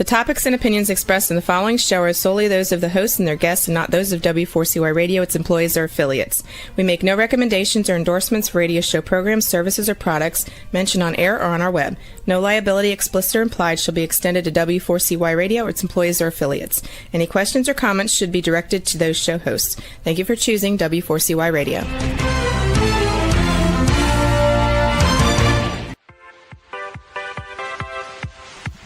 topics and opinions expressed in the following show are solely those of the hosts and their guests and not those of W4CY Radio, its employees, or affiliates. We make no recommendations or endorsements for radio show programs, services, or products mentioned on air or on our web. No liability, explicit or implied, shall be extended to W4CY Radio or its employees or affiliates. Any questions or comments should be directed to those show hosts. Thank you for choosing W4CY Radio.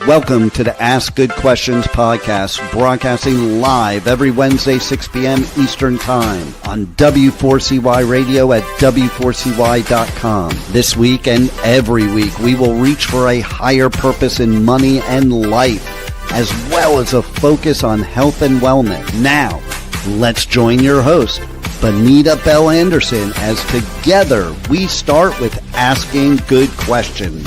Welcome to the Ask Good Questions podcast, broadcasting live every Wednesday, 6 p.m. Eastern Time on W4CY Radio at W4CY.com. This week and every week, we will reach for a higher purpose in money and life, as well as a focus on health and wellness. Now, let's join your host, Benita Bell Anderson, as together we start with Asking Good Questions.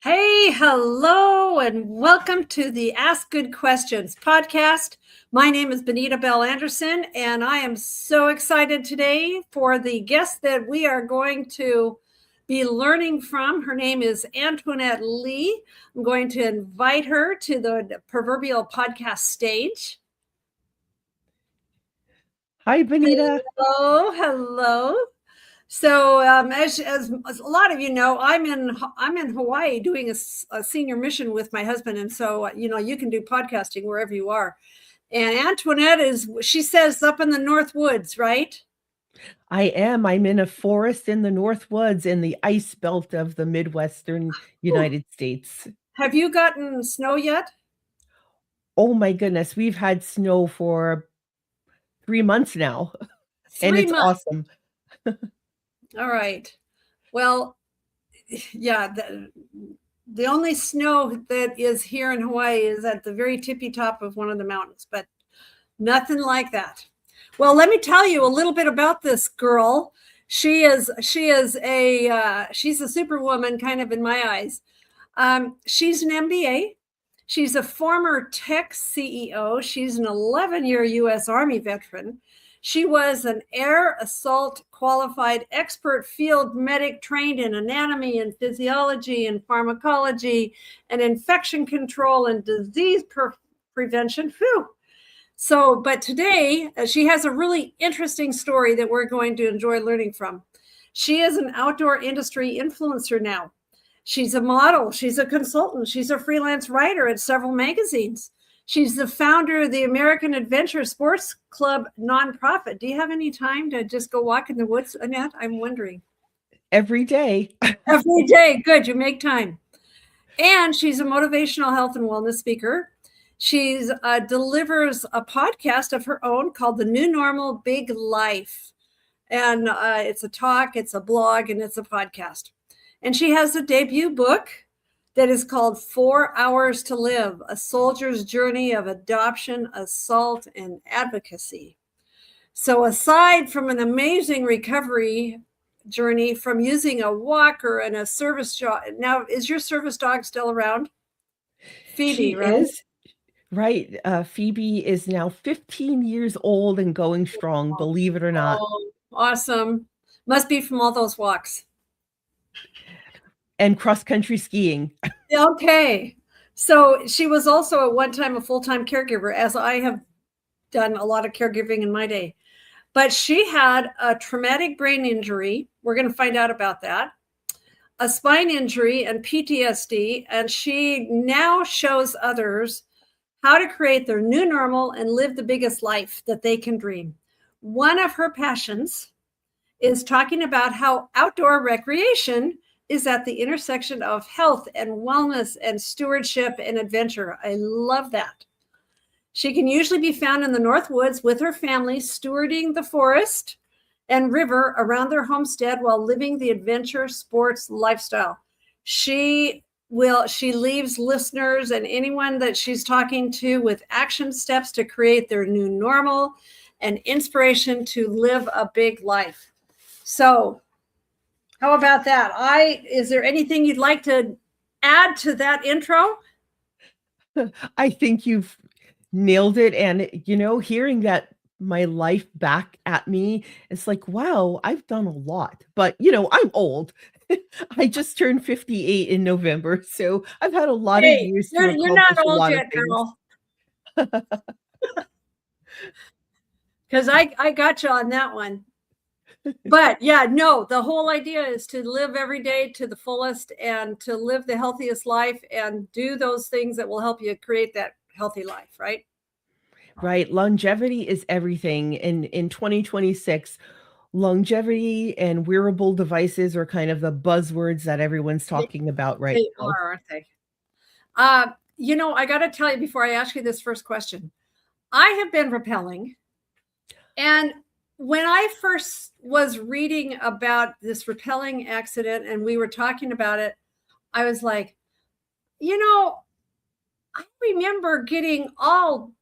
Hey, hello, and welcome to the Ask Good Questions podcast. My name is Benita Bell Anderson, and I am so excited today for the guest that we are going to be learning from. Her name is Antoinette Lee. I'm going to invite her to the proverbial podcast stage. Hi, Benita. Hello. So as a lot of you know, I'm in Hawaii doing a senior mission with my husband. And so, you can do podcasting wherever you are. And Antoinette she says, up in the North Woods, right? I am. I'm in a forest in the North Woods in the ice belt of the Midwestern United States. Have you gotten snow yet? Oh, my goodness. We've had snow for 3 months now. And it's awesome. All right. Well, yeah, the only snow that is here in Hawaii is at the very tippy top of one of the mountains, but nothing like that. Well, let me tell you a little bit about this girl. She's a superwoman, kind of in my eyes. She's an MBA. She's a former tech CEO. She's an 11-year U.S. Army veteran. She was an air assault qualified expert field medic trained in anatomy and physiology and pharmacology and infection control and disease prevention. So, but today she has a really interesting story that we're going to enjoy learning from. She is an outdoor industry influencer now. She's a model. She's a consultant. She's a freelance writer at several magazines. She's the founder of the American Adventure Sports Club nonprofit. Do you have any time to just go walk in the woods, Annette? I'm wondering. Every day. Every day. Good. You make time. And she's a motivational health and wellness speaker. She delivers a podcast of her own called The New Normal Big Life. And it's a talk, it's a blog, and it's a podcast. And she has a debut book that is called 4 Hours to Live, A Soldier's Journey of Adoption, Assault, and Advocacy. So aside from an amazing recovery journey from using a walker and a service dog, now is your service dog still around? Phoebe, she right? Is. Right. Phoebe is now 15 years old and going strong, believe it or not. Oh, awesome. Must be from all those walks. And cross-country skiing. Okay. So she was also at one time a full-time caregiver, as I have done a lot of caregiving in my day. But she had a traumatic brain injury. We're going to find out about that. A spine injury and PTSD. And she now shows others how to create their new normal and live the biggest life that they can dream. One of her passions is talking about how outdoor recreation is at the intersection of health and wellness and stewardship and adventure. I love that. She can usually be found in the North Woods with her family, stewarding the forest and river around their homestead while living the adventure sports lifestyle. She leaves listeners and anyone that she's talking to with action steps to create their new normal and inspiration to live a big life. So, how about that? Is there anything you'd like to add to that intro? I think you've nailed it. And, hearing that my life back at me, it's like, wow, I've done a lot. But, I'm old. I just turned 58 in November, so I've had a lot of Hey, years to you're not accomplish a old lot of yet, things. girl. Because I got you on that one. But yeah, no, the whole idea is to live every day to the fullest and to live the healthiest life and do those things that will help you create that healthy life, right? Right. Longevity is everything. In 2026, longevity and wearable devices are kind of the buzzwords that everyone's They, talking about right they now. are, aren't they? I got to tell you before I ask you this first question, I have been rappelling. And when I first was reading about this rappelling accident and we were talking about it, I was like, I remember getting all,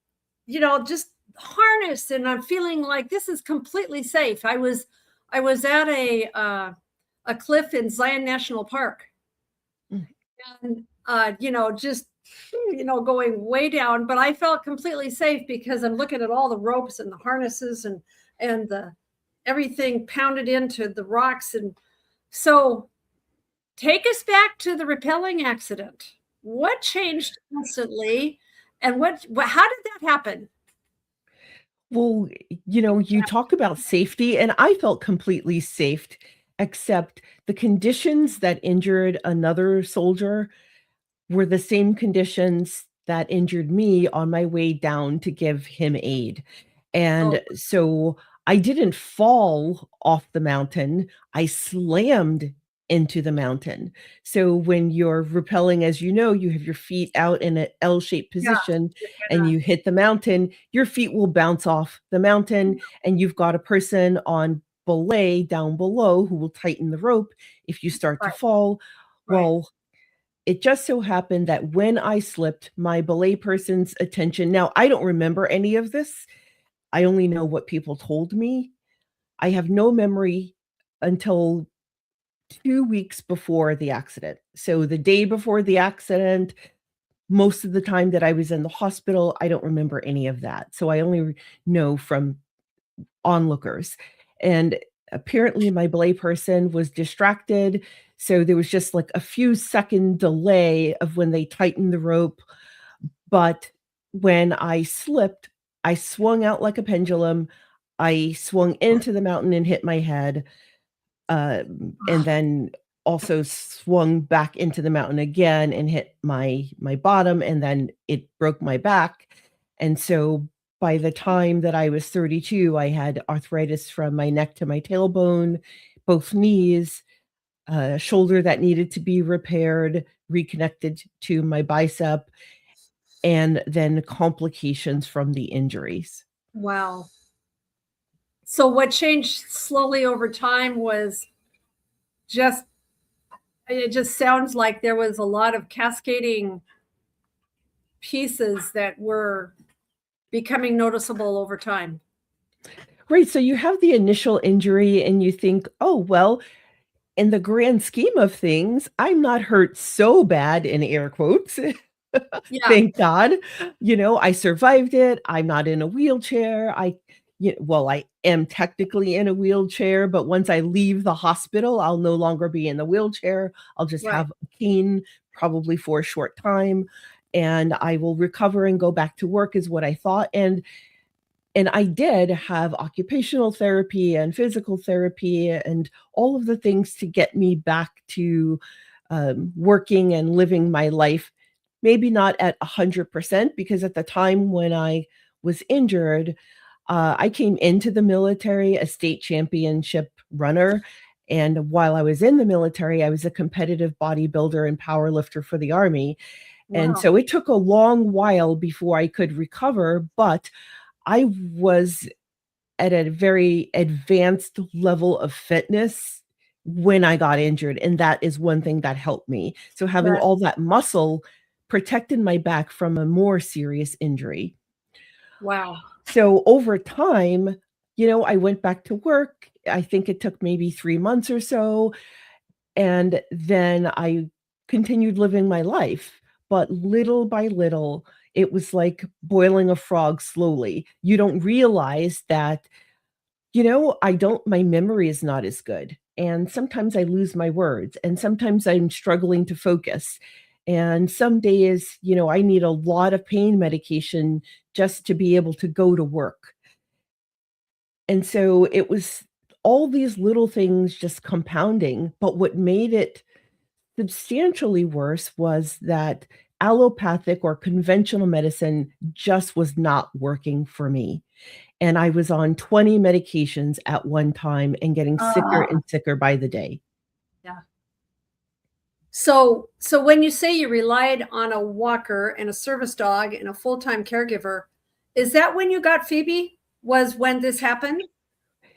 just harnessed, and I'm feeling like this is completely safe. I was at a cliff in Zion National Park, Mm. and just going way down, but I felt completely safe because I'm looking at all the ropes and the harnesses and the everything pounded into the rocks. And so take us back to the rappelling accident. What changed instantly, and how did that happen? Well, you talk about safety, and I felt completely safe, except the conditions that injured another soldier were the same conditions that injured me on my way down to give him aid. Oh, And so I didn't fall off the mountain, I slammed into the mountain. So when you're rappelling, as you have your feet out in an L-shaped yeah. position and you hit the mountain, your feet will bounce off the mountain, and you've got a person on belay down below who will tighten the rope if you start to Right, fall. right. Well, it just so happened that when I slipped, my belay person's attention, now I don't remember any of this. I only know what people told me. I have no memory until 2 weeks before the accident. So the day before the accident, most of the time that I was in the hospital, I don't remember any of that. So I only know from onlookers. And apparently my belay person was distracted. So there was just like a few second delay of when they tightened the rope. But when I slipped, I swung out like a pendulum. I swung into the mountain and hit my head, and then also swung back into the mountain again and hit my bottom, and then it broke my back. And so by the time that I was 32, I had arthritis from my neck to my tailbone, both knees, a shoulder that needed to be repaired, reconnected to my bicep, and then complications from the injuries. Wow. So what changed slowly over time was just, it just sounds like there was a lot of cascading pieces that were becoming noticeable over time. Right, so you have the initial injury and you think, "Oh, well, in the grand scheme of things, I'm not hurt so bad," in air quotes. Yeah, Thank God. I survived it. I'm not in a wheelchair. Well, I am technically in a wheelchair, but once I leave the hospital, I'll no longer be in the wheelchair. I'll just right. have a cane, probably for a short time, and I will recover and go back to work is what I thought. And I did have occupational therapy and physical therapy and all of the things to get me back to working and living my life. Maybe not at 100%, because at the time when I was injured, I came into the military a state championship runner. And while I was in the military, I was a competitive bodybuilder and power lifter for the Army. And Wow. so it took a long while before I could recover, but I was at a very advanced level of fitness when I got injured, and that is one thing that helped me. So having That, all that muscle protected my back from a more serious injury. wow. So over time, I went back to work. I think it took maybe 3 months or so, and then I continued living my life. But little by little, it was like boiling a frog slowly. You don't realize that, my memory is not as good. And sometimes I lose my words, and sometimes I'm struggling to focus. And some days, I need a lot of pain medication just to be able to go to work. And so it was all these little things just compounding. But what made it substantially worse was that allopathic or conventional medicine just was not working for me. And I was on 20 medications at one time and getting sicker and sicker by the day. Yeah. So when you say you relied on a walker and a service dog and a full-time caregiver, is that when you got Phoebe? Was when this happened?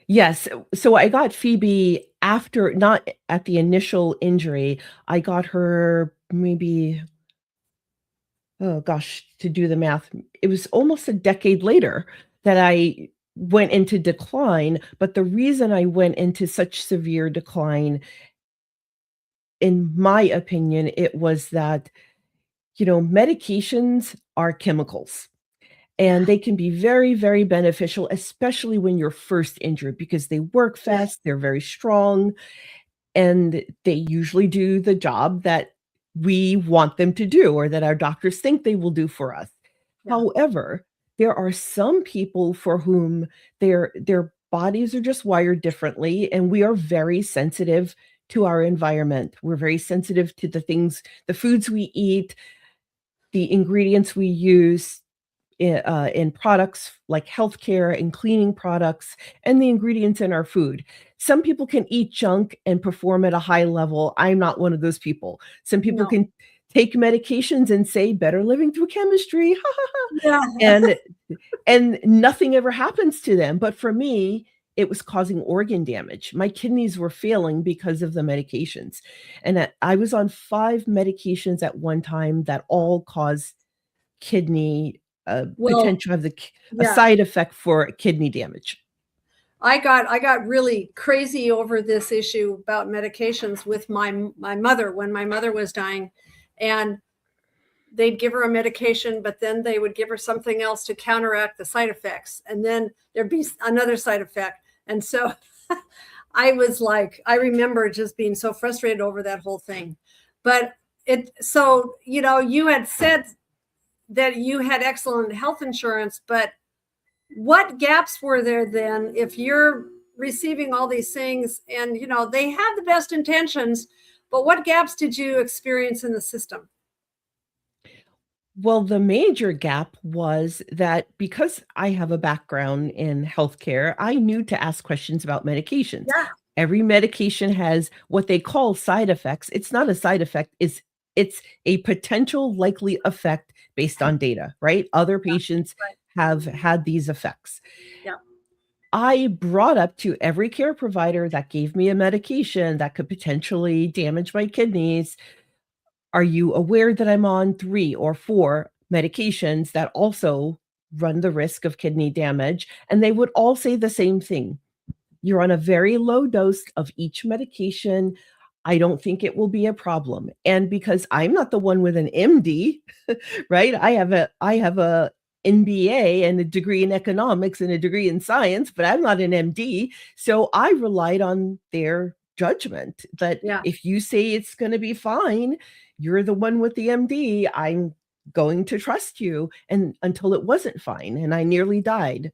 Yes. So I got Phoebe after, not at the initial injury. I got her maybe, oh gosh, to do the math, it was almost a decade later that I went into decline. But the reason I went into such severe decline, in my opinion, it was that, medications are chemicals. And they can be very, very beneficial, especially when you're first injured, because they work fast, they're very strong, and they usually do the job that we want them to do or that our doctors think they will do for us. Yeah. However, there are some people for whom their bodies are just wired differently, and we are very sensitive to our environment. We're very sensitive to the foods we eat, the ingredients we use in products like healthcare and cleaning products, and the ingredients in our food. Some people can eat junk and perform at a high level. I'm not one of those people. Some people can take medications and say better living through chemistry. Yeah. And nothing ever happens to them. But for me, it was causing organ damage. My kidneys were failing because of the medications. And I was on 5 medications at one time that all caused kidney potential of a side effect for kidney damage. I got really crazy over this issue about medications with my mother when my mother was dying, and they'd give her a medication, but then they would give her something else to counteract the side effects, and then there'd be another side effect. And so I remember just being so frustrated over that whole thing. But you had said that you had excellent health insurance, but what gaps were there then if you're receiving all these things and, they have the best intentions, but what gaps did you experience in the system? Well, the major gap was that because I have a background in healthcare, I knew to ask questions about medications. Yeah. Every medication has what they call side effects. It's not a side effect, it's a potential likely effect based on data, right? Other patients have had these effects. Yeah. I brought up to every care provider that gave me a medication that could potentially damage my kidneys, are you aware that I'm on 3 or 4 medications that also run the risk of kidney damage? And they would all say the same thing. You're on a very low dose of each medication. I don't think it will be a problem. And because I'm not the one with an MD, right? I have a MBA and a degree in economics and a degree in science, but I'm not an MD. So I relied on their judgment that if you say it's going to be fine, you're the one with the MD, I'm going to trust you. And until it wasn't fine, and I nearly died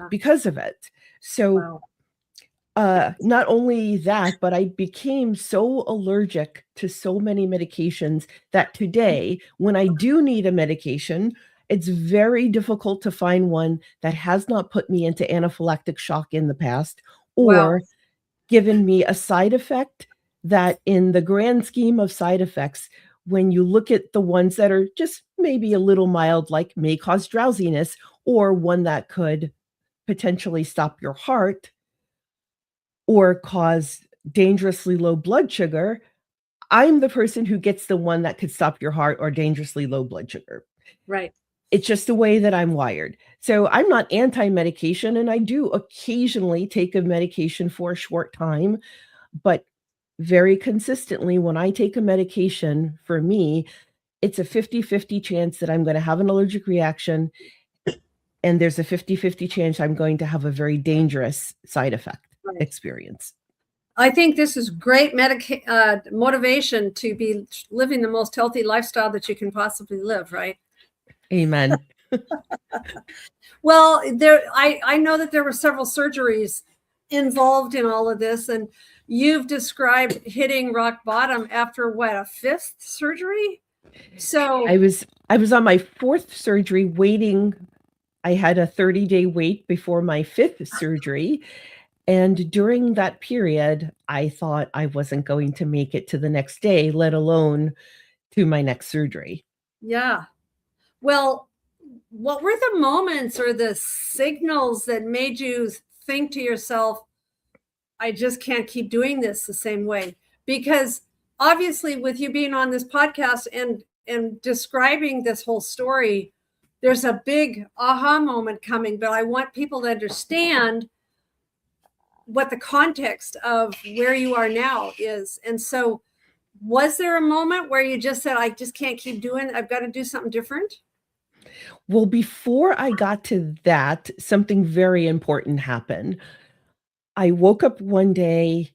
because of it. So not only that, but I became so allergic to so many medications that today, when I do need a medication, it's very difficult to find one that has not put me into anaphylactic shock in the past or given me a side effect that, in the grand scheme of side effects, when you look at the ones that are just maybe a little mild, like may cause drowsiness, or one that could potentially stop your heart or cause dangerously low blood sugar, I'm the person who gets the one that could stop your heart or dangerously low blood sugar. Right. It's just the way that I'm wired. So I'm not anti-medication, and I do occasionally take a medication for a short time, but very consistently, when I take a medication, for me, it's a 50-50 chance that I'm going to have an allergic reaction, and there's a 50-50 chance I'm going to have a very dangerous side effect experience. I think this is great motivation to be living the most healthy lifestyle that you can possibly live, right? Amen. Well, I know that there were several surgeries involved in all of this, and you've described hitting rock bottom after what, a 5th surgery? So I was on my 4th surgery waiting. I had a 30-day wait before my 5th surgery. And during that period, I thought I wasn't going to make it to the next day, let alone to my next surgery. Yeah. Well, what were the moments or the signals that made you think to yourself, I just can't keep doing this the same way? Because obviously with you being on this podcast and describing this whole story, there's a big aha moment coming, but I want people to understand what the context of where you are now is. And so was there a moment where you just said, I just can't keep doing it, I've got to do something different? Well, before I got to that, something very important happened. I woke up one day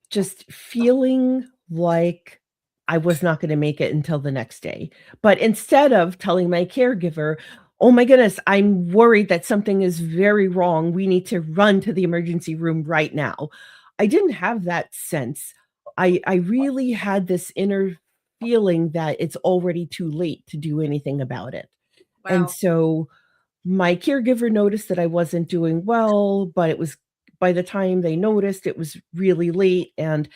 just feeling like I was not going to make it until the next day. But instead of telling my caregiver, oh my goodness, I'm worried that something is very wrong, we need to run to the emergency room right now, I didn't have that sense. I really had this inner feeling that it's already too late to do anything about it. Wow. And so my caregiver noticed that I wasn't doing well, but it was, by the time they noticed, it was really late. And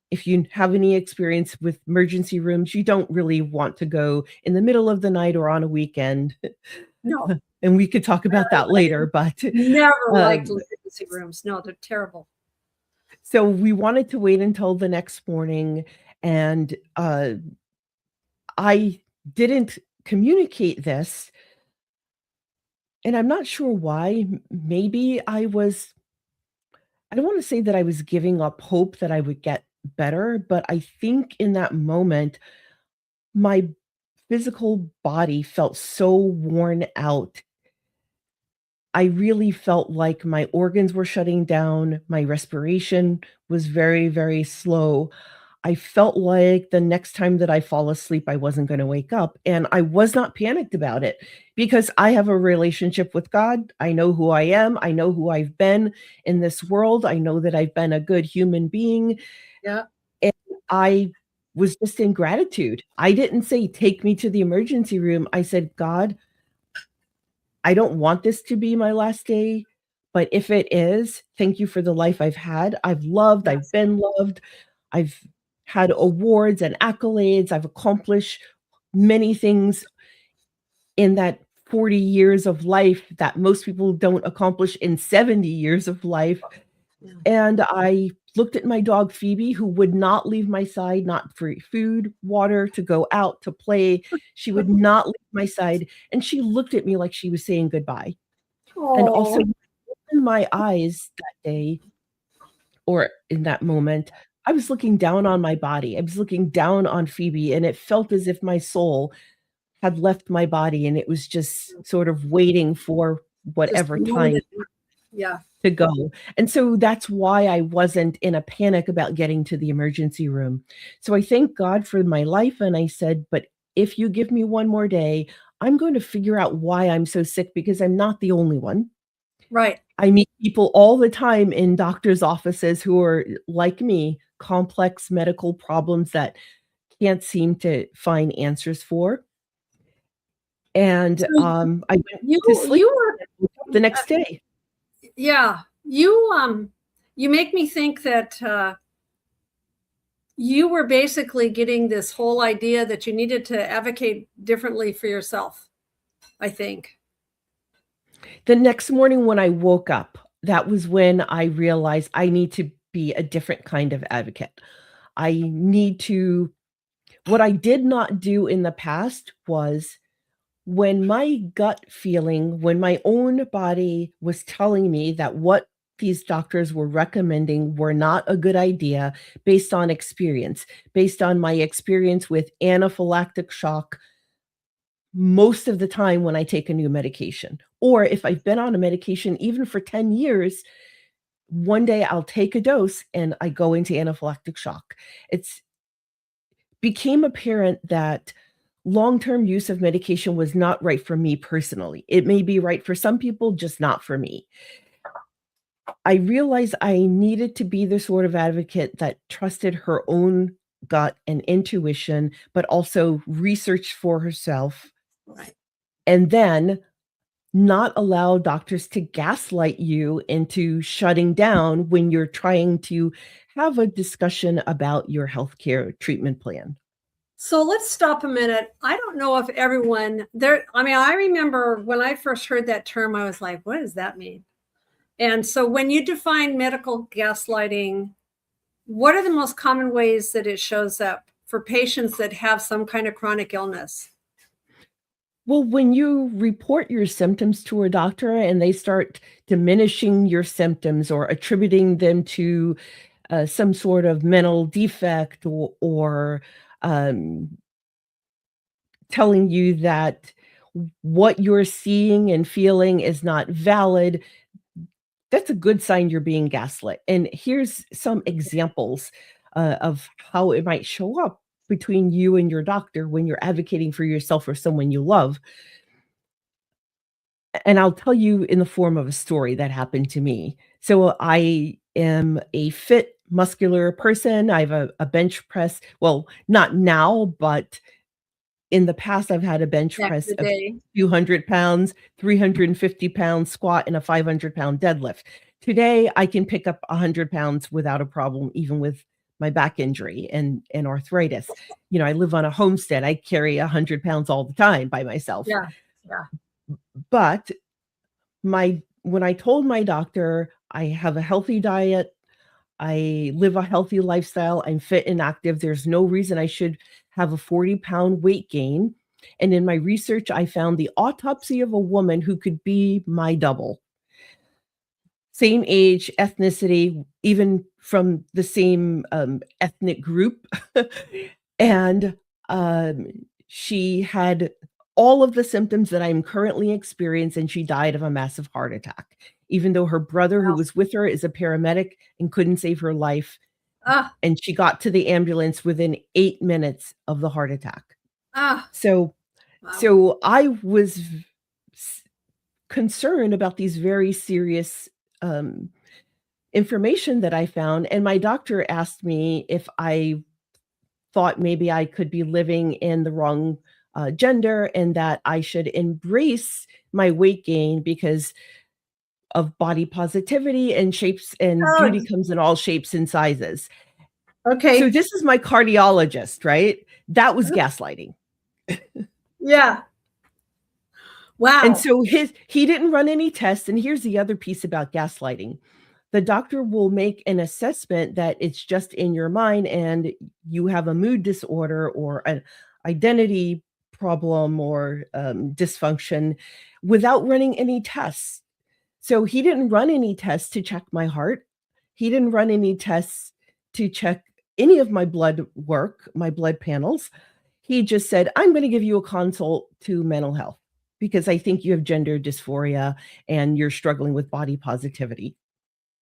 if you have any experience with emergency rooms, you don't really want to go in the middle of the night or on a weekend. No. And we could talk about that later, but Never liked emergency rooms. No, they're terrible. So we wanted to wait until the next morning, and I didn't communicate this, and I'm not sure why. Maybe I don't want to say that I was giving up hope that I would get better, but I think in that moment, my physical body felt so worn out. I really felt like my organs were shutting down. My respiration was very, very slow. I felt like the next time that I fall asleep, I wasn't going to wake up. And I was not panicked about it because I have a relationship with God. I know who I am. I know who I've been in this world. I know that I've been a good human being. Yeah. And I was just in gratitude. I didn't say, take me to the emergency room. I said, God, I don't want this to be my last day, but if it is, thank you for the life I've had. I've loved, I've been loved. I've had awards and accolades. I've accomplished many things in that 40 years of life that most people don't accomplish in 70 years of life. And I looked at my dog, Phoebe, who would not leave my side, not for food, water, to go out, to play. She would not leave my side. And she looked at me like she was saying goodbye. Oh. And also in my eyes that day, or in that moment, I was looking down on my body. I was looking down on Phoebe, and it felt as if my soul had left my body, and it was just sort of waiting for whatever time to go. And so that's why I wasn't in a panic about getting to the emergency room. So I thank God for my life. And I said, but if you give me one more day, I'm going to figure out why I'm so sick, because I'm not the only one. Right. I meet people all the time in doctors' offices who are like me, complex medical problems that can't seem to find answers for. And So I went to sleep the next day. Yeah, you make me think that you were basically getting this whole idea that you needed to advocate differently for yourself, I think. The next morning when I woke up, that was when I realized I need to be a different kind of advocate. What I did not do in the past was, when my gut feeling, when my own body was telling me that what these doctors were recommending were not a good idea based on experience, based on my experience with anaphylactic shock most of the time when I take a new medication. Or if I've been on a medication even for 10 years, one day I'll take a dose and I go into anaphylactic shock. It's became apparent that long-term use of medication was not right for me personally. It may be right for some people, just not for me. I realized I needed to be the sort of advocate that trusted her own gut and intuition, but also researched for herself. Right. And then not allow doctors to gaslight you into shutting down when you're trying to have a discussion about your healthcare treatment plan. So let's stop a minute. I don't know if everyone there, I mean, I remember when I first heard that term, I was like, what does that mean? And so when you define medical gaslighting, what are the most common ways that it shows up for patients that have some kind of chronic illness? Well, when you report your symptoms to a doctor and they start diminishing your symptoms or attributing them to some sort of mental defect or telling you that what you're seeing and feeling is not valid, that's a good sign you're being gaslit. And here's some examples of how it might show up between you and your doctor when you're advocating for yourself or someone you love. And I'll tell you in the form of a story that happened to me. So I am a fit, muscular person. I have a bench press. Well, not now, but in the past, I've had a bench Back in press the of day. 200 pounds, 350 pound squat, and a 500 pound deadlift. Today, I can pick up 100 pounds without a problem, even with my back injury and arthritis. You know, I live on a homestead. I carry 100 pounds all the time by myself. Yeah. Yeah. But when I told my doctor I have a healthy diet, I live a healthy lifestyle, I'm fit and active, there's no reason I should have a 40-pound weight gain. And in my research, I found the autopsy of a woman who could be my double. Same age, ethnicity, even from the same ethnic group. And she had all of the symptoms that I'm currently experiencing, and she died of a massive heart attack, even though her brother, who was with her, is a paramedic and couldn't save her life. Ah, And she got to the ambulance within 8 minutes of the heart attack. ah, So wow. so I was concerned about these very serious information that I found. And my doctor asked me if I thought maybe I could be living in the wrong gender and that I should embrace my weight gain because of body positivity and shapes, and Oh, beauty comes in all shapes and sizes. okay. So this is my cardiologist, right? That was gaslighting. Yeah. Wow. And so he didn't run any tests. And here's the other piece about gaslighting. The doctor will make an assessment that it's just in your mind and you have a mood disorder or an identity problem or dysfunction without running any tests. So he didn't run any tests to check my heart. He didn't run any tests to check any of my blood work, my blood panels. He just said, I'm going to give you a consult to mental health because I think you have gender dysphoria and you're struggling with body positivity.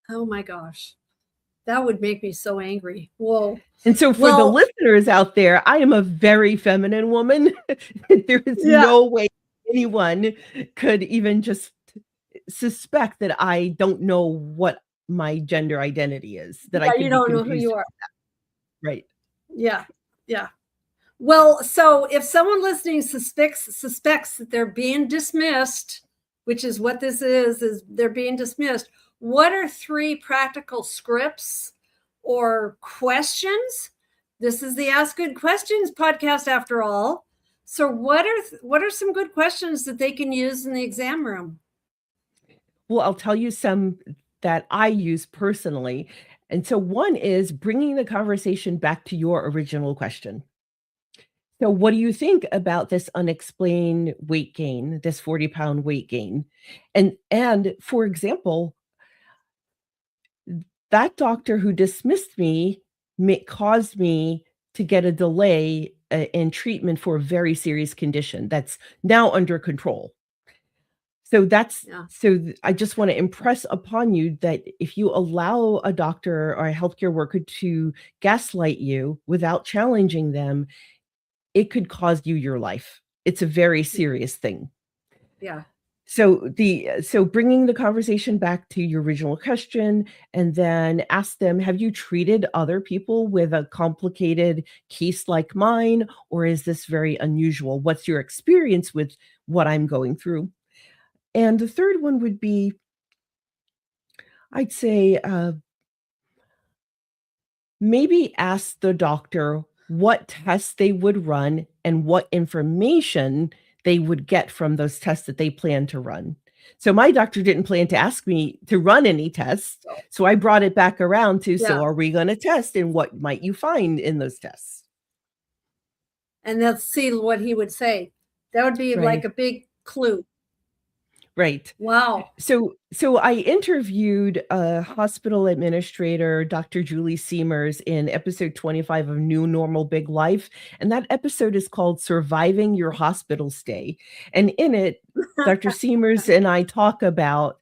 Oh my gosh. That would make me so angry. Whoa. And so for the listeners out there, I am a very feminine woman. There is no way anyone could even just suspect that I don't know what my gender identity is. That I you don't know who you are. Right. Yeah. Yeah. Well, so if someone listening suspects that they're being dismissed, which is what this is they're being dismissed, what are 3 practical scripts or questions? This is the Ask Good Questions podcast after all. So what are some good questions that they can use in the exam room? Well, I'll tell you some that I use personally. And so one is bringing the conversation back to your original question. So what do you think about this unexplained weight gain, this 40-pound weight gain? And for example, that doctor who dismissed me caused me to get a delay in treatment for a very serious condition that's now under control. So I just want to impress upon you that if you allow a doctor or a healthcare worker to gaslight you without challenging them, it could cost you your life. It's a very serious thing. Yeah. So bringing the conversation back to your original question, and then ask them, have you treated other people with a complicated case like mine, or is this very unusual? What's your experience with what I'm going through? And the third one would be, I'd say, maybe ask the doctor what tests they would run and what information they would get from those tests that they plan to run. So my doctor didn't plan to ask me to run any tests. So I brought it back around to, so are we going to test, and what might you find in those tests? And let's see what he would say. That would be like a big clue. Right. Wow. So I interviewed a hospital administrator, Dr. Julie Seamers, in episode 25 of New Normal Big Life. And that episode is called Surviving Your Hospital Stay. And in it, Dr. Seamers and I talk about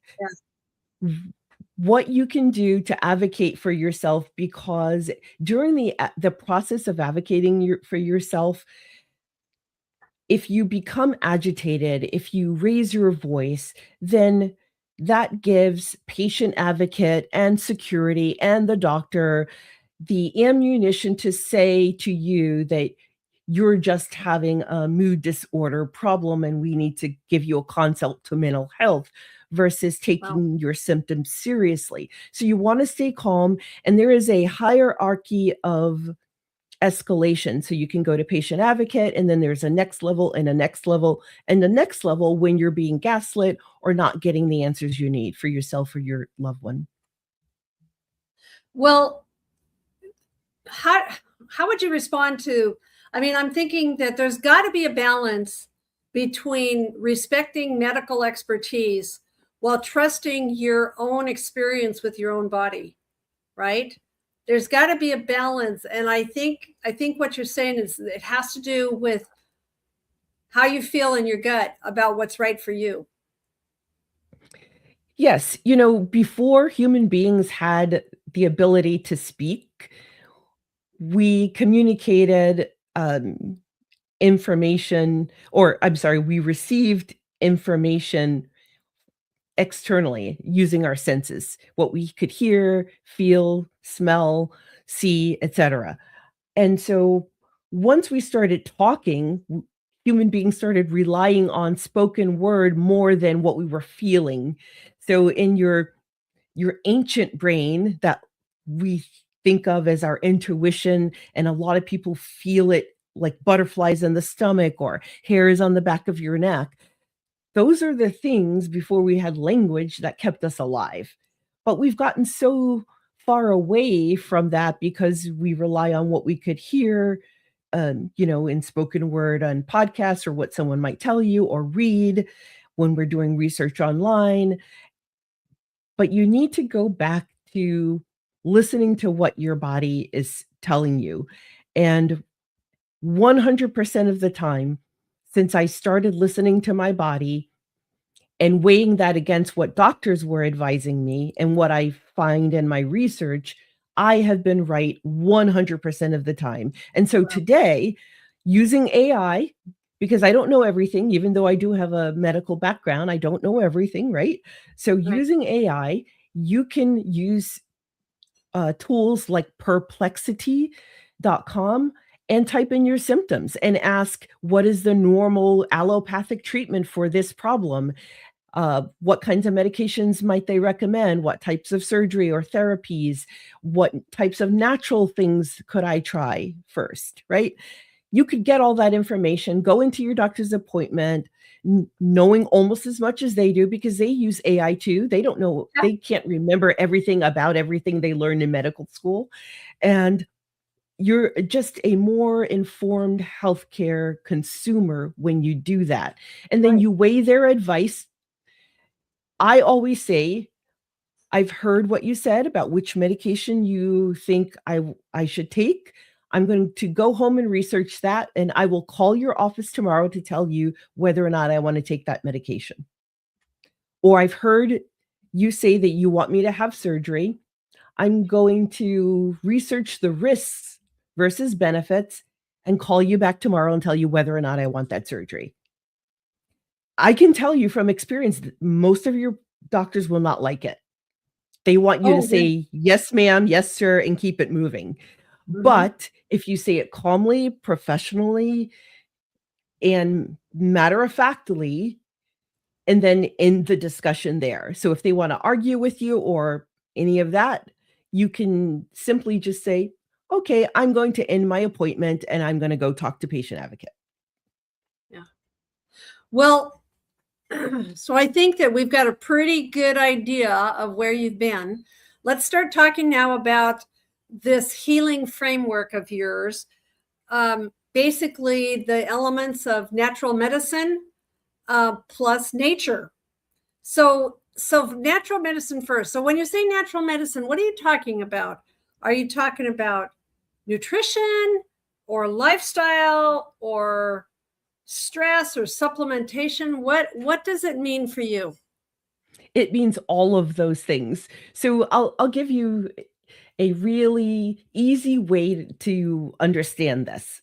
what you can do to advocate for yourself, because during the process of advocating for yourself, if you become agitated, if you raise your voice, then that gives patient advocate and security and the doctor the ammunition to say to you that you're just having a mood disorder problem and we need to give you a consult to mental health, versus taking your symptoms seriously. So you want to stay calm, and there is a hierarchy of escalation. So you can go to patient advocate, and then there's a next level and a next level and the next level when you're being gaslit or not getting the answers you need for yourself or your loved one. Well, how would you respond to, I mean, I'm thinking that there's got to be a balance between respecting medical expertise while trusting your own experience with your own body, right? There's got to be a balance. And I think what you're saying is it has to do with how you feel in your gut about what's right for you. Yes. Before human beings had the ability to speak, we communicated information, we received information externally using our senses, what we could hear, feel, smell, see, etc. And so once we started talking, human beings started relying on spoken word more than what we were feeling. So in your ancient brain that we think of as our intuition, and a lot of people feel it like butterflies in the stomach or hairs on the back of your neck. Those are the things before we had language that kept us alive. But we've gotten so far away from that because we rely on what we could hear, in spoken word on podcasts, or what someone might tell you or read when we're doing research online. But you need to go back to listening to what your body is telling you. And 100% of the time, since I started listening to my body and weighing that against what doctors were advising me and what I find in my research, I have been right 100% of the time. And so today, using AI, because I don't know everything, even though I do have a medical background, I don't know everything, right? So using AI, you can use tools like perplexity.com and type in your symptoms and ask, what is the normal allopathic treatment for this problem? What kinds of medications might they recommend? What types of surgery or therapies? What types of natural things could I try first, right? You could get all that information, go into your doctor's appointment, knowing almost as much as they do, because they use AI too. They don't know, they can't remember everything about everything they learned in medical school. And you're just a more informed healthcare consumer when you do that. And then you weigh their advice. I always say, I've heard what you said about which medication you think I should take. I'm going to go home and research that, and I will call your office tomorrow to tell you whether or not I want to take that medication. Or I've heard you say that you want me to have surgery. I'm going to research the risks versus benefits and call you back tomorrow and tell you whether or not I want that surgery. I can tell you from experience that most of your doctors will not like it. They want you to say, yes, ma'am, yes, sir, and keep it moving. Mhm. But if you say it calmly, professionally, and matter-of-factly, and then in the discussion there. So if they want to argue with you or any of that, you can simply just say, okay, I'm going to end my appointment and I'm going to go talk to patient advocate. Well, so I think that we've got a pretty good idea of where you've been. Let's start talking now about this healing framework of yours. Basically, the elements of natural medicine plus nature. So natural medicine first. So when you say natural medicine, what are you talking about? Are you talking about nutrition or lifestyle or stress or supplementation? What does it mean for you? It means all of those things. So I'll give you a really easy way to understand this.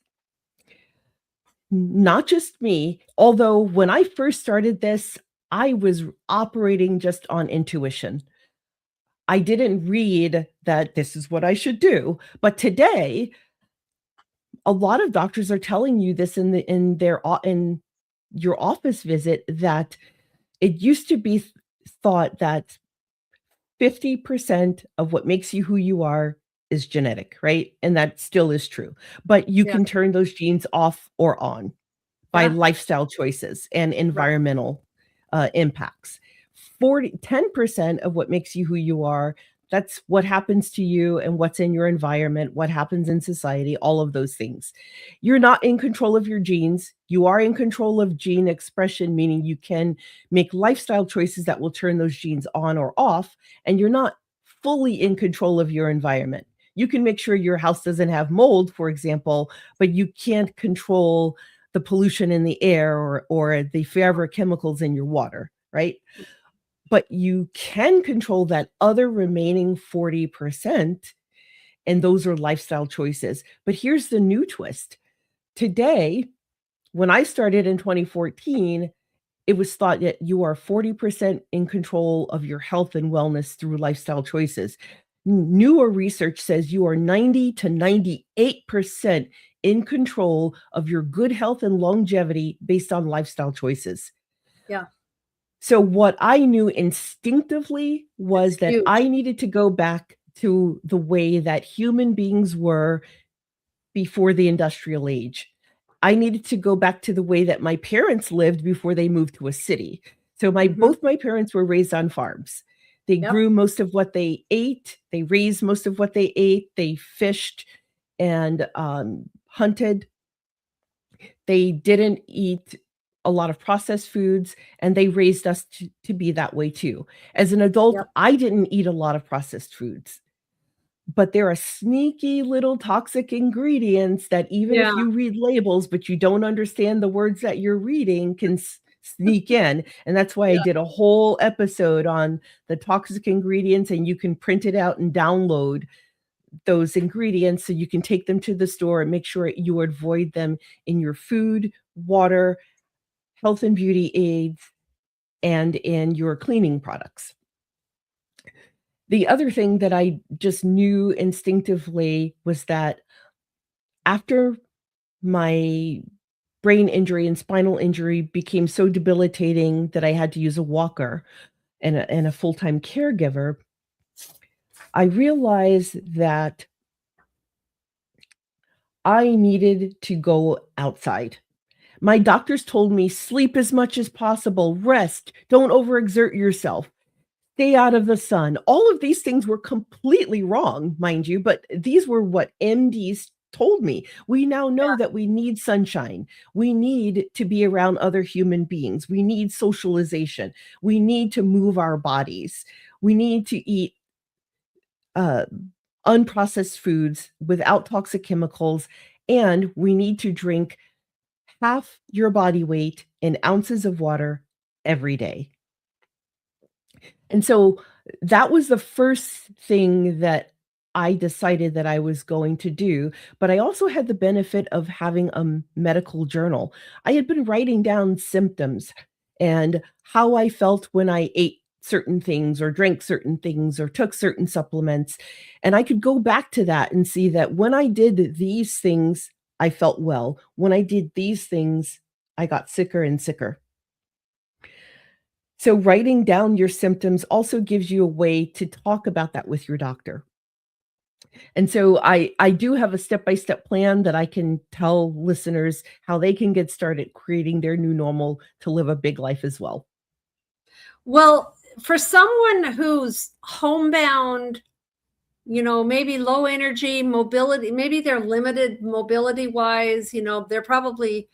Not just me, although when I first started this, I was operating just on intuition. I didn't read that this is what I should do, but today a lot of doctors are telling you this in your office visit, that it used to be thought that 50% of what makes you who you are is genetic, right? And that still is true. But you can turn those genes off or on by lifestyle choices and environmental impacts. 10% of what makes you who you are, that's what happens to you and what's in your environment, what happens in society, all of those things. You're not in control of your genes. You are in control of gene expression, meaning you can make lifestyle choices that will turn those genes on or off, and you're not fully in control of your environment. You can make sure your house doesn't have mold, for example, but you can't control the pollution in the air or the forever chemicals in your water, right? But you can control that other remaining 40%, and those are lifestyle choices. But here's the new twist. Today, when I started in 2014, it was thought that you are 40% in control of your health and wellness through lifestyle choices. Newer research says you are 90 to 98% in control of your good health and longevity based on lifestyle choices. Yeah. So what I knew instinctively was that huge. I needed to go back to the way that human beings were before the industrial age. I needed to go back to the way that my parents lived before they moved to a city. So both my parents were raised on farms. They grew most of what they ate. They raised most of what they ate. They fished and hunted. They didn't eat a lot of processed foods, and they raised us to be that way too. As an adult, I didn't eat a lot of processed foods, but there are sneaky little toxic ingredients that even if you read labels, but you don't understand the words that you're reading, can sneak in. And that's why I did a whole episode on the toxic ingredients, and you can print it out and download those ingredients so you can take them to the store and make sure you avoid them in your food, water, health and beauty aids, and in your cleaning products. The other thing that I just knew instinctively was that after my brain injury and spinal injury became so debilitating that I had to use a walker and a full-time caregiver, I realized that I needed to go outside. My doctors told me, sleep as much as possible, rest, don't overexert yourself, stay out of the sun. All of these things were completely wrong, mind you, but these were what MDs told me. We now know that we need sunshine. We need to be around other human beings. We need socialization. We need to move our bodies. We need to eat uh, unprocessed foods without toxic chemicals. And we need to drink half your body weight in ounces of water every day. And so that was the first thing that I decided that I was going to do. But I also had the benefit of having a medical journal. I had been writing down symptoms and how I felt when I ate certain things or drank certain things or took certain supplements. And I could go back to that and see that when I did these things, I felt well. When I did these things, I got sicker and sicker. So writing down your symptoms also gives you a way to talk about that with your doctor. And so I do have a step-by-step plan that I can tell listeners how they can get started creating their new normal to live a big life as well. Well, for someone who's homebound, maybe low energy mobility, maybe they're limited mobility wise, they're probably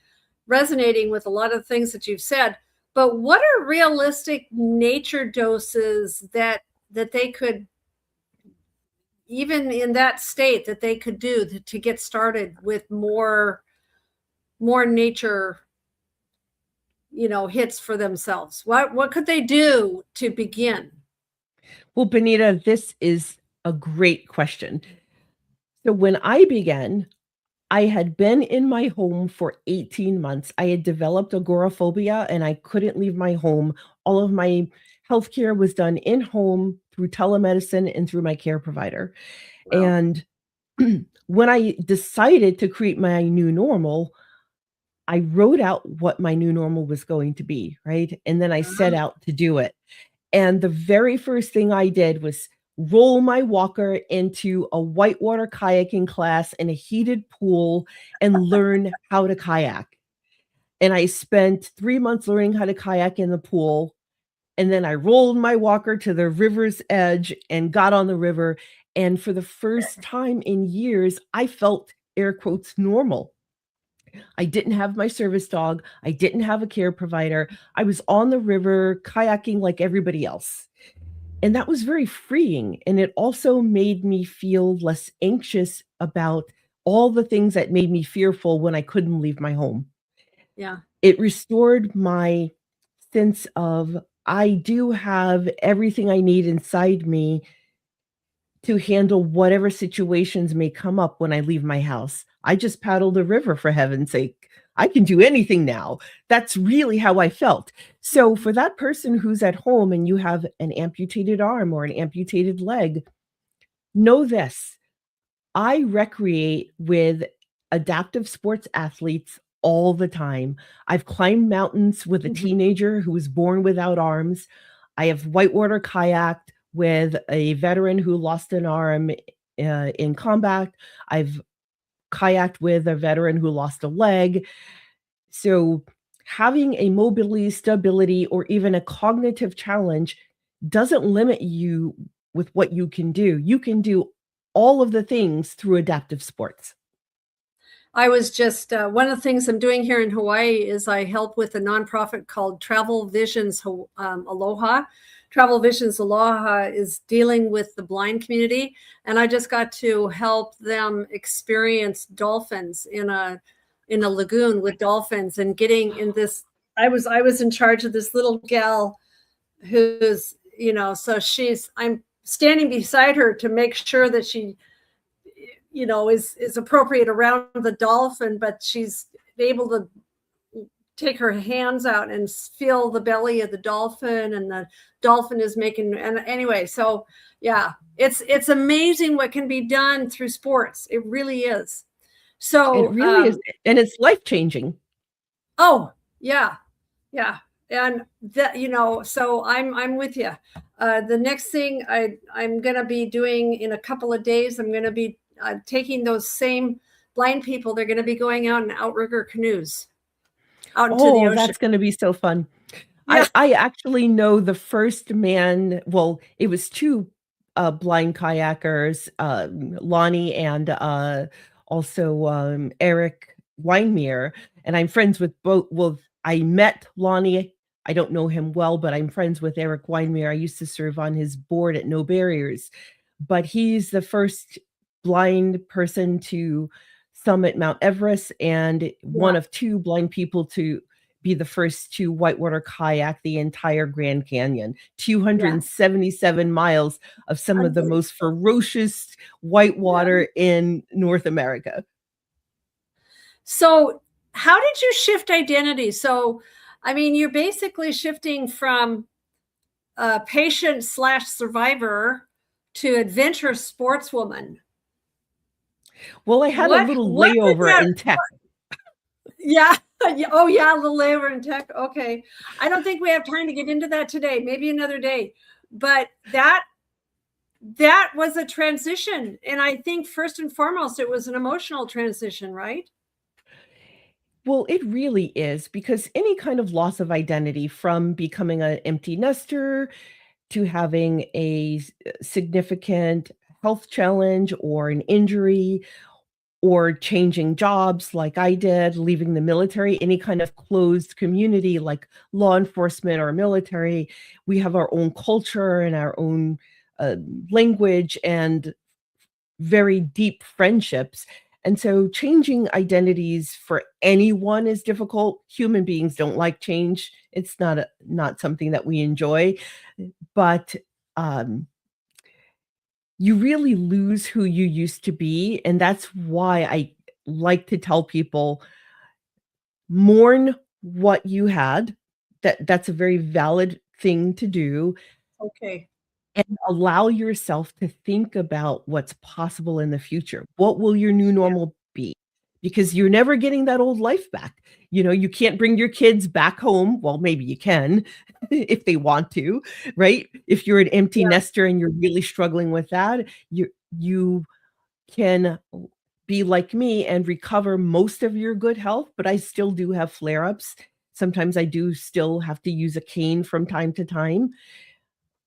resonating with a lot of things that you've said. But what are realistic nature doses that they could, even in that state, that they could do to get started with more nature, hits for themselves? What could they do to begin? Well, Benita, this is a great question. So when I began, I had been in my home for 18 months. I had developed agoraphobia and I couldn't leave my home. All of my healthcare was done in home through telemedicine and through my care provider. Wow. And when I decided to create my new normal, I wrote out what my new normal was going to be, right? And then I set out to do it. And the very first thing I did was roll my walker into a whitewater kayaking class in a heated pool and learn how to kayak. And I spent 3 months learning how to kayak in the pool. And then I rolled my walker to the river's edge and got on the river. And for the first time in years, I felt, air quotes, normal. I didn't have my service dog. I didn't have a care provider. I was on the river kayaking like everybody else. And that was very freeing. And it also made me feel less anxious about all the things that made me fearful when I couldn't leave my home. Yeah. It restored my sense of I do have everything I need inside me to handle whatever situations may come up when I leave my house. I just paddled a river, for heaven's sake. I can do anything now. That's really how I felt. So for that person who's at home and you have an amputated arm or an amputated leg, know this. I recreate with adaptive sports athletes all the time. I've climbed mountains with a teenager who was born without arms. I have whitewater kayaked with a veteran who lost an arm in combat. I've kayaked with a veteran who lost a leg. So having a mobility, stability, or even a cognitive challenge doesn't limit you with what you can do. You can do all of the things through adaptive sports. I was just, one of the things I'm doing here in Hawaii is I help with a nonprofit called Travel Visions Aloha. Travel Visions Aloha is dealing with the blind community. And I just got to help them experience dolphins in a lagoon with dolphins and getting in this. I was in charge of this little gal who's, so I'm standing beside her to make sure that she, is appropriate around the dolphin, but she's able to take her hands out and feel the belly of the dolphin, and the dolphin is making, and anyway, so yeah, it's amazing what can be done through sports. It really is. So it really is, and it's life-changing. Oh, yeah. Yeah. And that, so I'm with you. The next thing I'm going to be doing in a couple of days, I'm going to be taking those same blind people. They're going to be going out in outrigger canoes out into the ocean. That's going to be so fun. Yeah. I actually know the first man. Well, it was two blind kayakers, Lonnie and also Eric Weinmeier, and I'm friends with both. Well, I met Lonnie. I don't know him well, but I'm friends with Eric Weinmeier. I used to serve on his board at No Barriers, but he's the first blind person to summit Mount Everest and one Yeah. of two blind people to be the first to whitewater kayak the entire Grand Canyon, Yeah. 277 miles of some of the most ferocious Yeah. whitewater in North America. So how did you shift identity? So, I mean, you're basically shifting from patient / survivor to adventure sportswoman. Well, I had a little layover in tech. Yeah. Oh, yeah. A little layover in tech. Okay. I don't think we have time to get into that today. Maybe another day. But that was a transition. And I think first and foremost, it was an emotional transition, right? Well, it really is, because any kind of loss of identity, from becoming an empty nester to having a significant health challenge or an injury, or changing jobs like I did, leaving the military, any kind of closed community like law enforcement or military, we have our own culture and our own language and very deep friendships. And so changing identities for anyone is difficult. Human beings don't like change. It's not something that we enjoy, but you really lose who you used to be. And that's why I like to tell people, mourn what you had. That's a very valid thing to do. Okay. And allow yourself to think about what's possible in the future. What will your new normal be? Because you're never getting that old life back. You can't bring your kids back home. Well, maybe you can if they want to, right? If you're an empty nester and you're really struggling with that, you can be like me and recover most of your good health, but I still do have flare-ups. Sometimes I do still have to use a cane from time to time.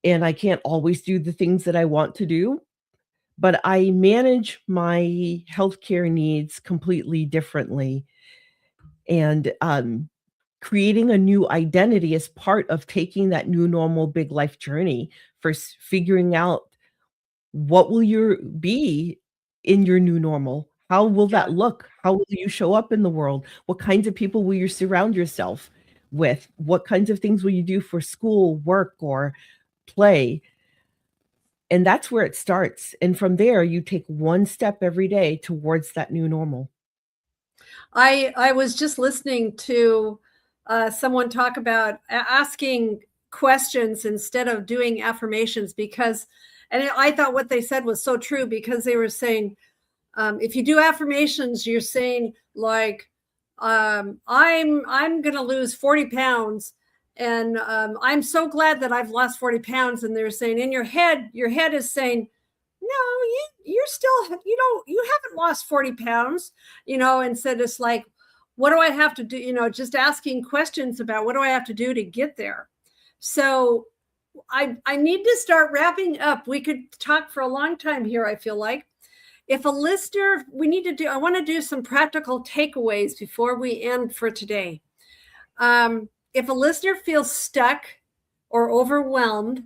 And I can't always do the things that I want to do, but I manage my healthcare needs completely differently. And creating a new identity is part of taking that new normal big life journey, for figuring out what will you be in your new normal. How will that look? How will you show up in the world? What kinds of people will you surround yourself with? What kinds of things will you do for school, work, or play? And that's where it starts. And from there, you take one step every day towards that new normal. I was just listening to someone talk about asking questions instead of doing affirmations, and I thought what they said was so true, because they were saying, if you do affirmations, you're saying like, I'm going to lose 40 pounds. And I'm so glad that I've lost 40 pounds. And they're saying in your head is saying, no, you're still, you haven't lost 40 pounds, and said, it's like, what do I have to do? Just asking questions about what do I have to do to get there? So I need to start wrapping up. We could talk for a long time here, I feel like. If a listener, I want to do some practical takeaways before we end for today. If a listener feels stuck or overwhelmed,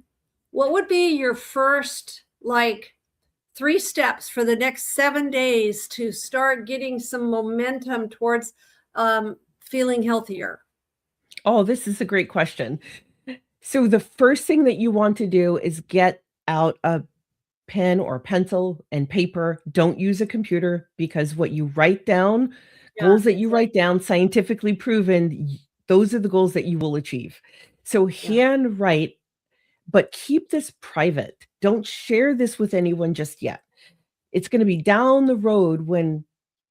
what would be your first 3 steps for the next 7 days to start getting some momentum towards feeling healthier? Oh, this is a great question. So the first thing that you want to do is get out a pen or pencil and paper. Don't use a computer, because what you write down, goals that you write down, scientifically proven, those are the goals that you will achieve. So handwrite, but keep this private. Don't share this with anyone just yet. It's going to be down the road when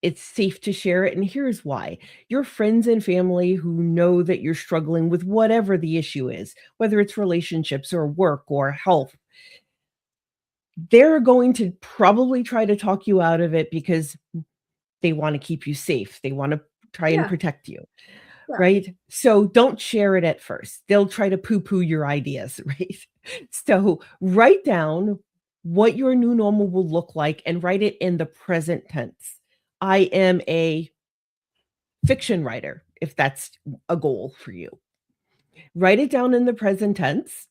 it's safe to share it. And here's why. Your friends and family who know that you're struggling with whatever the issue is, whether it's relationships or work or health, they're going to probably try to talk you out of it because they want to keep you safe. They want to try and protect you. Right? So don't share it at first. They'll try to poo-poo your ideas, right? So write down what your new normal will look like and write it in the present tense. I am a fiction writer, if that's a goal for you. Write it down in the present tense.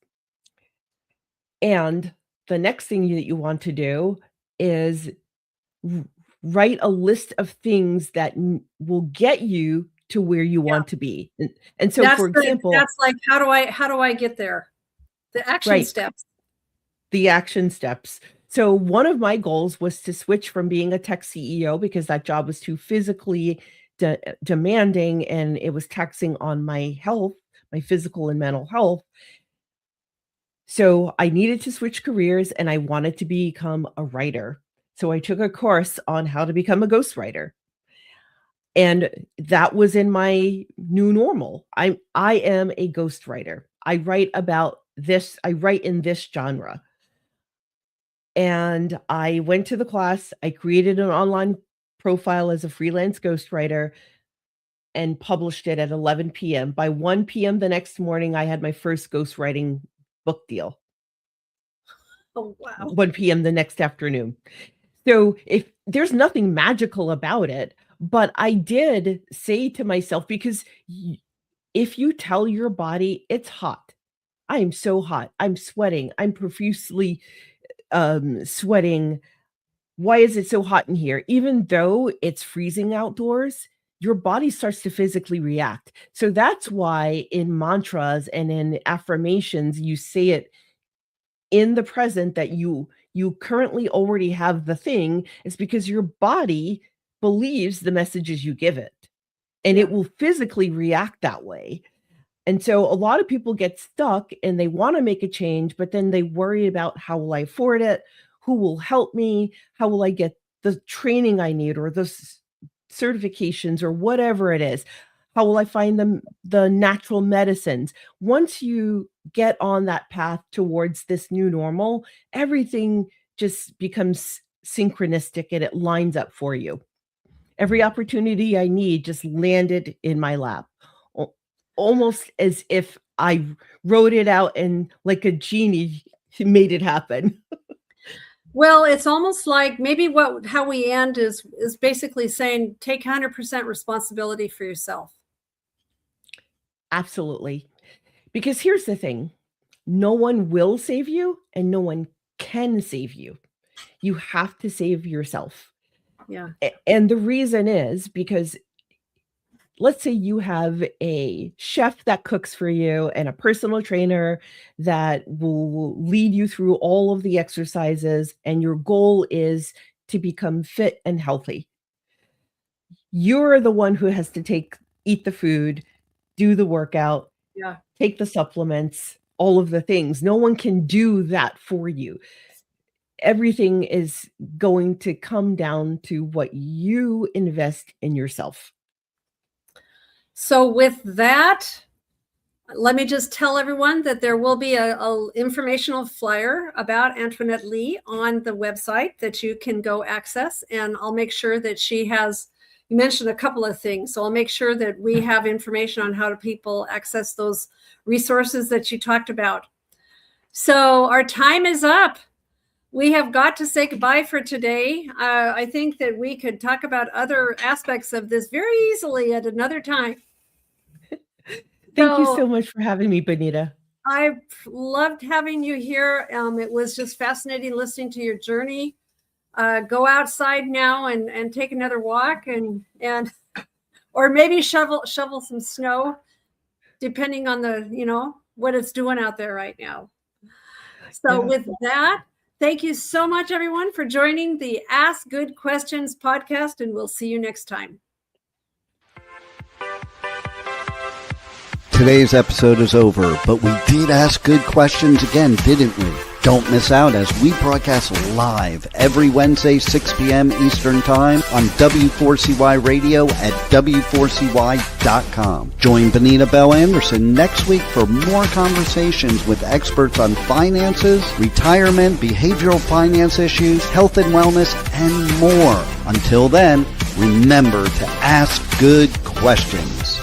And the next thing that you want to do is write a list of things that will get you to where you want to be. And so, for example, that's like, how do I get there? The action steps. The action steps. So one of my goals was to switch from being a tech CEO, because that job was too physically demanding and it was taxing on my health, my physical and mental health. So I needed to switch careers and I wanted to become a writer. So I took a course on how to become a ghostwriter. And that was in my new normal. I am a ghostwriter. I write about this. I write in this genre. And I went to the class. I created an online profile as a freelance ghostwriter and published it at 11 p.m. By 1 p.m. the next morning, I had my first ghostwriting book deal. Oh, wow. 1 p.m. the next afternoon. So if there's nothing magical about it, but I did say to myself, because if you tell your body it's hot, I am so hot, I'm sweating, I'm profusely sweating. Why is it so hot in here? Even though it's freezing outdoors, your body starts to physically react. So that's why in mantras and in affirmations, you say it in the present that you currently already have the thing. Is because your body believes the messages you give it, and it will physically react that way. And so a lot of people get stuck and they want to make a change, but then they worry about, how will I afford it? Who will help me? How will I get the training I need, or the certifications, or whatever it is? How will I find the natural medicines? Once you get on that path towards this new normal, everything just becomes synchronistic and it lines up for you. Every opportunity I need just landed in my lap, almost as if I wrote it out and like a genie made it happen. Well, it's almost like maybe how we end is basically saying, take 100% responsibility for yourself. Absolutely. Because here's the thing. No one will save you and no one can save you. You have to save yourself. Yeah. And the reason is because let's say you have a chef that cooks for you and a personal trainer that will lead you through all of the exercises, and your goal is to become fit and healthy. You're the one who has to eat the food, do the workout, take the supplements, all of the things. No one can do that for you. Everything is going to come down to what you invest in yourself. So with that, let me just tell everyone that there will be a informational flyer about Antoinette Lee on the website that you can go access. And I'll make sure that you mentioned a couple of things. So I'll make sure that we have information on how people access those resources that you talked about. So our time is up. We have got to say goodbye for today. I think that we could talk about other aspects of this very easily at another time. Thank you so much for having me, Benita. I loved having you here. It was just fascinating listening to your journey. Go outside now and take another walk and or maybe shovel some snow, depending on what it's doing out there right now. So with that, thank you so much, everyone, for joining the Ask Good Questions podcast, and we'll see you next time. Today's episode is over, but we did ask good questions again, didn't we? Don't miss out as we broadcast live every Wednesday, 6 p.m. Eastern Time on W4CY Radio at W4CY.com. Join Benita Bell Anderson next week for more conversations with experts on finances, retirement, behavioral finance issues, health and wellness, and more. Until then, remember to ask good questions.